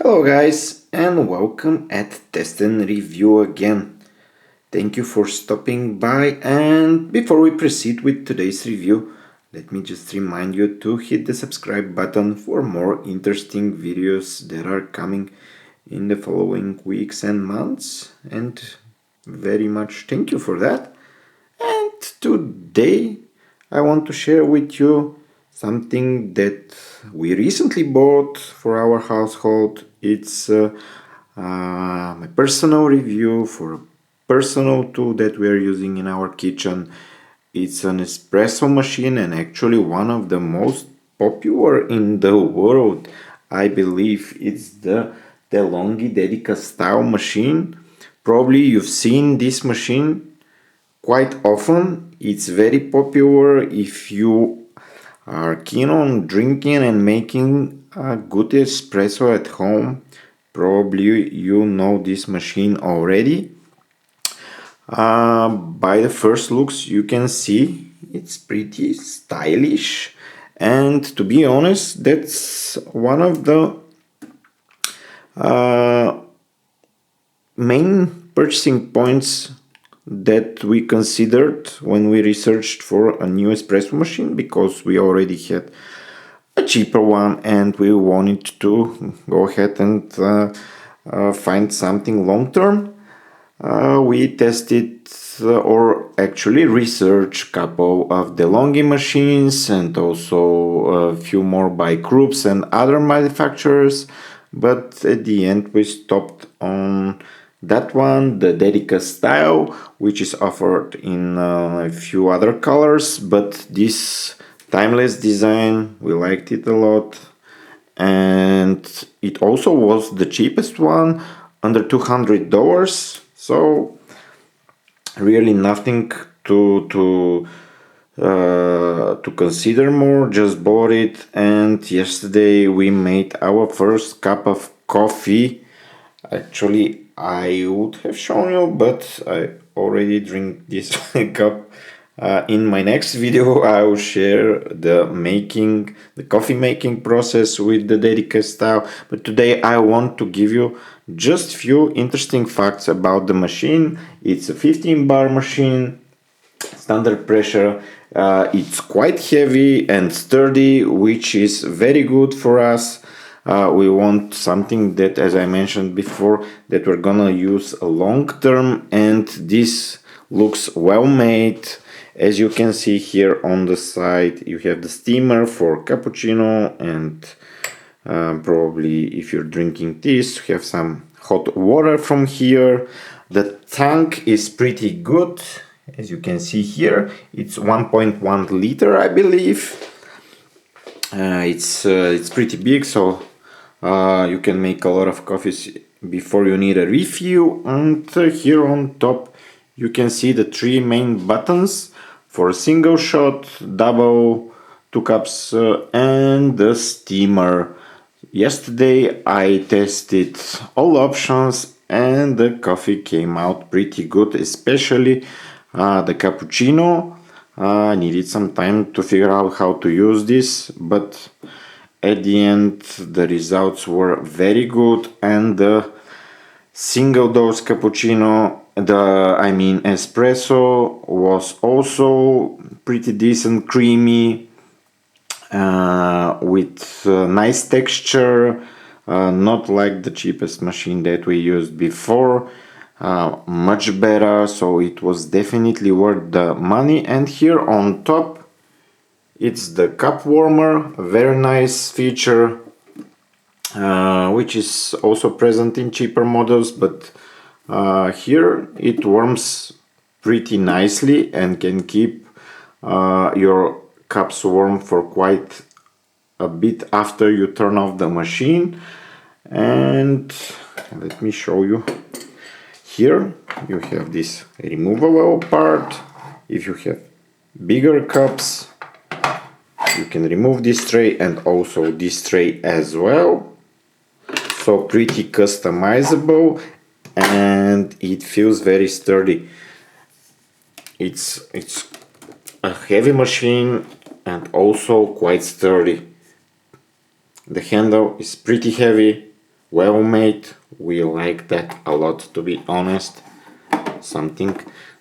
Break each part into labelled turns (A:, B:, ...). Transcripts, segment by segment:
A: Hello guys and welcome at Test and Review again. Thank you for stopping by, and before we proceed with today's review, let me just remind you to hit the subscribe button for more interesting videos that are coming in the following weeks and months, and very much thank you for that. And today I want to share with you something that we recently bought for our household. It's my personal review for a personal tool that we are using in our kitchen. It's an espresso machine, and actually one of the most popular in the world. I believe it's the DeLonghi Dedica Style machine. Probably you've seen this machine quite often. It's very popular if you are keen on drinking and making a good espresso at home. Probably you know this machine already. By the first looks, you can see it's pretty stylish, and to be honest, that's one of the uh, main purchasing points that we considered when we researched for a new espresso machine, because we already had a cheaper one and we wanted to go ahead and find something long term. We tested or actually researched a couple of DeLonghi machines and also a few more by groups and other manufacturers, but at the end we stopped on that one, the Dedica Style, which is offered in a few other colors, but this timeless design, we liked it a lot, and it also was the cheapest one, under $200. So really nothing to consider more. Just bought it, and yesterday we made our first cup of coffee. Actually, I would have shown you, but I already drink this cup. In my next video, I will share the coffee making process with the Dedica Style. But today I want to give you just few interesting facts about the machine. It's a 15 bar machine, standard pressure. It's quite heavy and sturdy, which is very good for us. We want something that, as I mentioned before, that we're gonna use a long term, and this looks well made. As you can see here on the side, you have the steamer for cappuccino, and probably if you're drinking this, you have some hot water from here. The tank is pretty good. As you can see here, it's 1.1 liter, I believe. It's pretty big, so you can make a lot of coffees before you need a refill. And here on top you can see the three main buttons for a single shot, double, 2 cups, and the steamer. Yesterday I tested all options and the coffee came out pretty good, especially the cappuccino. I needed some time to figure out how to use this, but at the end the results were very good, and the single dose cappuccino, espresso, was also pretty decent, creamy, with nice texture, not like the cheapest machine that we used before. Much better, so it was definitely worth the money. And here on top, it's the cup warmer, a very nice feature, which is also present in cheaper models, but here it warms pretty nicely and can keep your cups warm for quite a bit after you turn off the machine. And let me show you. Here you have this removable part. If you have bigger cups, you can remove this tray and also this tray as well. So pretty customizable, and it feels very sturdy. It's a heavy machine and also quite sturdy. The handle is pretty heavy, well made. We like that a lot, to be honest. Something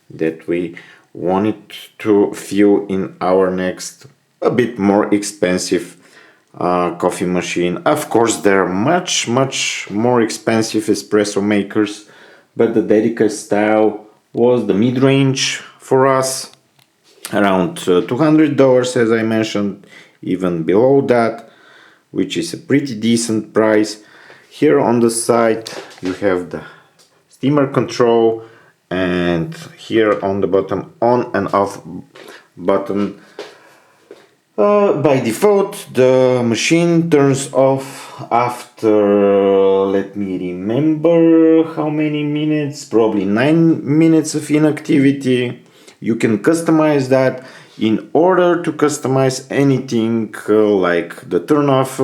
A: that we wanted to feel in our next, a bit more expensive coffee machine. Of course, there are much more expensive espresso makers, but the Dedica style was the mid-range for us, around $200, as I mentioned, even below that, which is a pretty decent price. Here on the side you have the steamer control, and here on the bottom on and off button. By default the machine turns off after, let me remember how many minutes, probably 9 minutes of inactivity. You can customize that. In order to customize anything like the turn off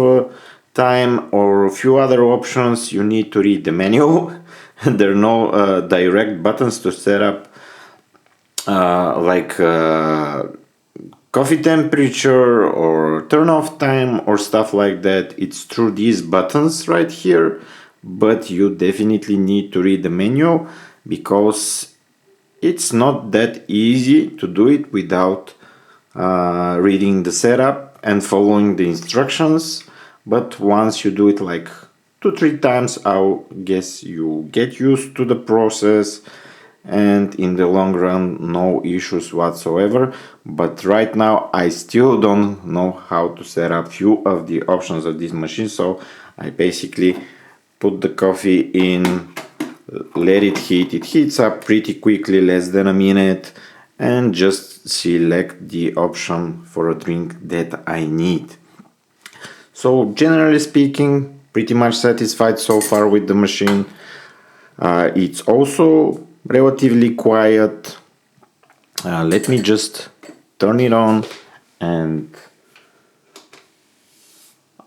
A: time or a few other options, you need to read the manual. There are no direct buttons to set up like coffee temperature or turn off time or stuff like that. It's through these buttons right here, but you definitely need to read the manual because it's not that easy to do it without reading the setup and following the instructions. But once you do it like 2-3 times, I guess you get used to the process, and in the long run no issues whatsoever. But right now I still don't know how to set up few of the options of this machine, so I basically put the coffee in, let it heat. It heats up pretty quickly, less than a minute, and just select the option for a drink that I need. So generally speaking, pretty much satisfied so far with the machine. It's also relatively quiet. Let me just turn it on, and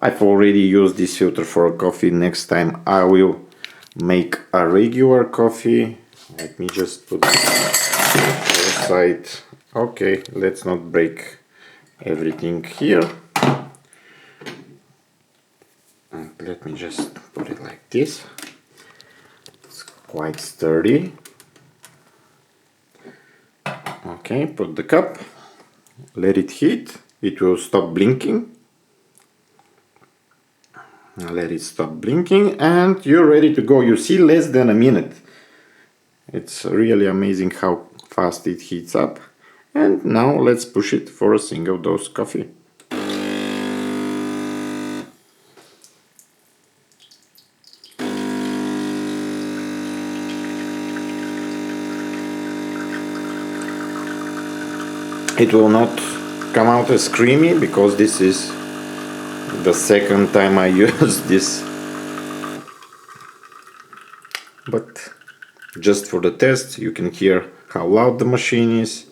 A: I've already used this filter for a coffee. Next time I will make a regular coffee. Let me just put it aside. Okay, let's not break everything here. And let me just put it like this. It's quite sturdy. Okay, put the cup, let it heat. It will stop blinking. Let it stop blinking and you're ready to go. You see, less than a minute. It's really amazing how fast it heats up. And now let's push it for a single dose coffee. It will not come out as creamy because this is the second time I use this. But just for the test, you can hear how loud the machine is,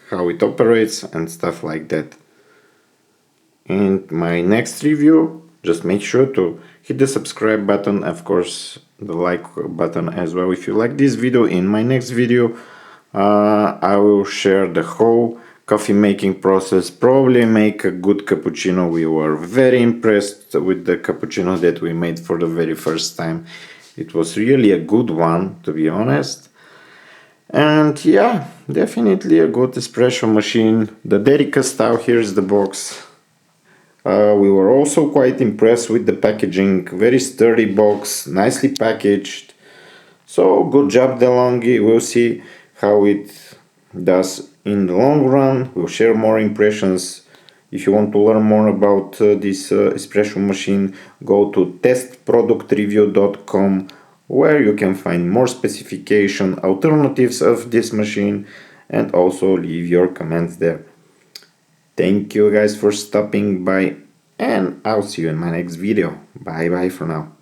A: how it operates and stuff like that. In my next review, just make sure to hit the subscribe button, of course the like button as well if you like this video. In my next video I will share the whole coffee making process, probably make a good cappuccino. We were very impressed with the cappuccino that we made for the very first time. It was really a good one, to be honest. And yeah, definitely a good espresso machine. The Dedica style, here's the box. We were also quite impressed with the packaging. Very sturdy box, nicely packaged. So good job DeLonghi. We'll see how it does in the long run. We'll share more impressions. If you want to learn more about this espresso machine, go to testproductreview.com, where you can find more specification alternatives of this machine and also leave your comments there. Thank you guys for stopping by, and I'll see you in my next video. Bye bye for now.